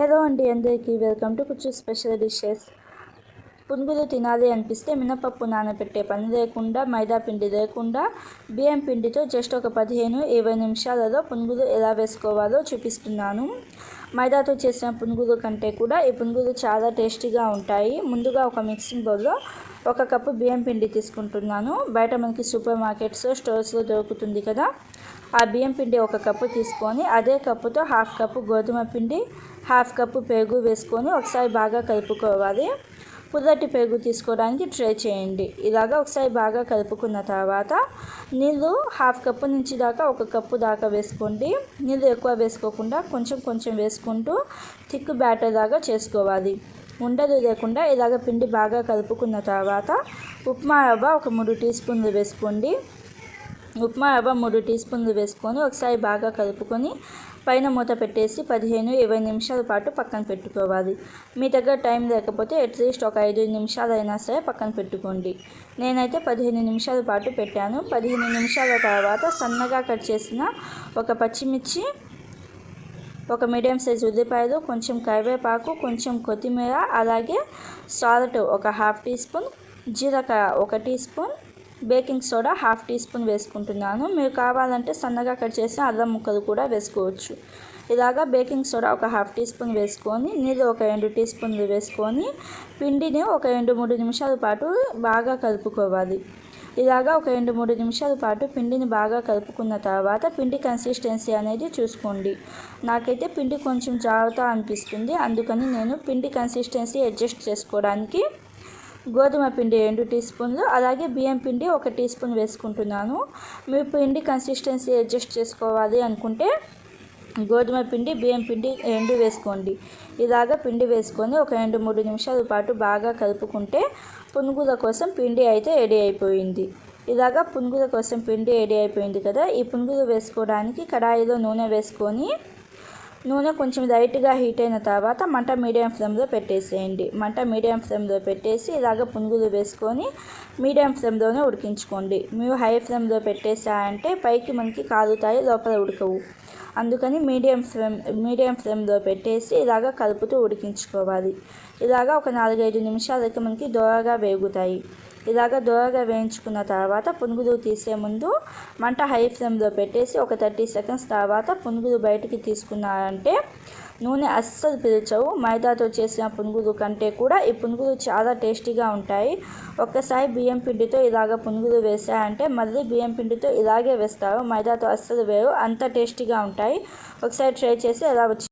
Hello అండి, అందరికీ welcome to కుచ్చు స్పెషల్ డిషెస్. పునుగులు తినాలి అనిపిస్తే మినపప్పు నానబెట్టే పని లేకుండా, మైదా పిండి లేకుండా, బియ్యం పిండితో జస్ట్ ఒక 15-20 నిమిషాలలో పునుగులు ఎలా వేసుకోవాలో చూపిస్తున్నాను. మైదాతో చేసిన పునుగులు కంటే కూడా ఈ పునుగులు చాలా టేస్టీగా ఉంటాయి. ముందుగా ఒక మిక్సింగ్ బౌల్లో 1 కప్పు బియ్యం పిండి తీసుకుంటున్నాను. బయట మనకి సూపర్ మార్కెట్స్, స్టోర్స్లో దొరుకుతుంది కదా. ఆ బియ్యం పిండి 1 కప్పు తీసుకొని అదే కప్పుతో 1/2 కప్పు గోధుమ పిండి, 1/2 కప్పు పెరుగు వేసుకొని ఒకసారి బాగా కలుపుకోవాలి. పుల్లటి పెరుగు తీసుకోవడానికి ట్రై చేయండి. ఇలాగా ఒకసారి బాగా కలుపుకున్న తర్వాత నీళ్ళు 1/2 కప్పు నుంచి దాకా 1 కప్పు దాకా వేసుకోండి. నీళ్ళు ఎక్కువ వేసుకోకుండా కొంచెం కొంచెం వేసుకుంటూ థిక్ బ్యాటర్ లాగా చేసుకోవాలి. ఉండలు లేకుండా ఇలాగ పిండి బాగా కలుపుకున్న తర్వాత ఉప్మా రవ్వ ఒక 3 టీ స్పూన్లు వేసుకోండి. ఉప్మా రవ్వ 3 టీ స్పూన్లు వేసుకొని ఒకసారి బాగా కలుపుకొని పైన మూత పెట్టేసి 15-20 నిమిషాల పాటు పక్కన పెట్టుకోవాలి. మీ దగ్గర టైం లేకపోతే అట్లీస్ట్ ఒక 5 నిమిషాలైనా సరే పక్కన పెట్టుకోండి. నేనైతే 15 నిమిషాల పాటు పెట్టాను. 15 నిమిషాల తర్వాత సన్నగా కట్ చేసిన ఒక పచ్చిమిర్చి, ఒక మీడియం సైజు ఉల్లిపాయలు, కొంచెం కరివేపాకు, కొంచెం కొత్తిమీర, అలాగే సాల్ట్ ఒక 1/2 టీ స్పూన్, జీలకర్ర 1 teaspoon, baking soda 1/2 teaspoon వేసుకుంటున్నాను. మీరు కావాలంటే సన్నగా కట్ చేసిన అల్లం ముక్కలు కూడా వేసుకోవచ్చు. ఇలాగా బేకింగ్ సోడా ఒక 1/2 టీ స్పూన్ వేసుకొని నీళ్ళు ఒక 2 టీ స్పూన్లు వేసుకొని పిండిని ఒక 2-3 నిమిషాల పాటు బాగా కలుపుకోవాలి. ఇలాగా ఒక 2-3 నిమిషాల పాటు పిండిని బాగా కలుపుకున్న తర్వాత పిండి కన్సిస్టెన్సీ అనేది చూసుకోండి. నాకైతే పిండి కొంచెం జారుతా అనిపిస్తుంది. అందుకని నేను పిండి కన్సిస్టెన్సీ అడ్జస్ట్ చేసుకోవడానికి గోధుమ పిండి 2 టీ స్పూన్లు, అలాగే బియ్యం పిండి 1 టీ స్పూన్ వేసుకుంటున్నాను. మీరు పిండి కన్సిస్టెన్సీ అడ్జస్ట్ చేసుకోవాలి అనుకుంటే గోధుమ పిండి, బియ్యం పిండి 2 వేసుకోండి. ఇలాగ పిండి వేసుకొని ఒక 2-3 నిమిషాల పాటు బాగా కలుపుకుంటే పునుగుల కోసం పిండి అయితే రెడీ అయిపోయింది. ఇలాగ పునుగుల కోసం పిండి రెడీ అయిపోయింది కదా. ఈ పునుగులు వేసుకోవడానికి కడాయిలో నూనె వేసుకొని నూనె కొంచెం లైట్గా హీట్ అయిన తర్వాత మంట మీడియం ఫ్లేమ్లో పెట్టేసేయండి. మంట మీడియం ఫ్లేమ్లో పెట్టేసి ఇలాగ పునుగులు వేసుకొని మీడియం ఫ్లేమ్లోనే ఉడికించుకోండి. మీరు హై ఫ్లేమ్లో పెట్టేసారంటే పైకి మనకి కాలుతాయి, లోపల ఉడకవు. అందుకని మీడియం ఫ్లేమ్లో పెట్టేసి ఇలాగ కలుపుతూ ఉడికించుకోవాలి. ఇలాగ ఒక 4-5 నిమిషాలకి మనకి దోరగా వేగుతాయి. ఇలాగ దోరగా వేయించుకున్న తర్వాత పునుగులు తీసే ముందు మంట హై ఫ్లేమ్లో పెట్టేసి ఒక 30 సెకండ్స్ తర్వాత పునుగులు బయటికి తీసుకున్నారంటే నూనె అస్సలు పీల్చవు. మైదాతో చేసిన పునుగులు కంటే కూడా ఈ పునుగులు చాలా టేస్టీగా ఉంటాయి. ఒక్కసారి బియ్యం పిండితో ఇలాగ పునుగులు వేసారంటే మళ్ళీ బియ్యం పిండితో ఇలాగే వేస్తారు. మైదాతో అస్సలు వేరు, అంత టేస్టీగా ఉంటాయి. ఒకసారి ట్రై చేసి ఎలా వచ్చి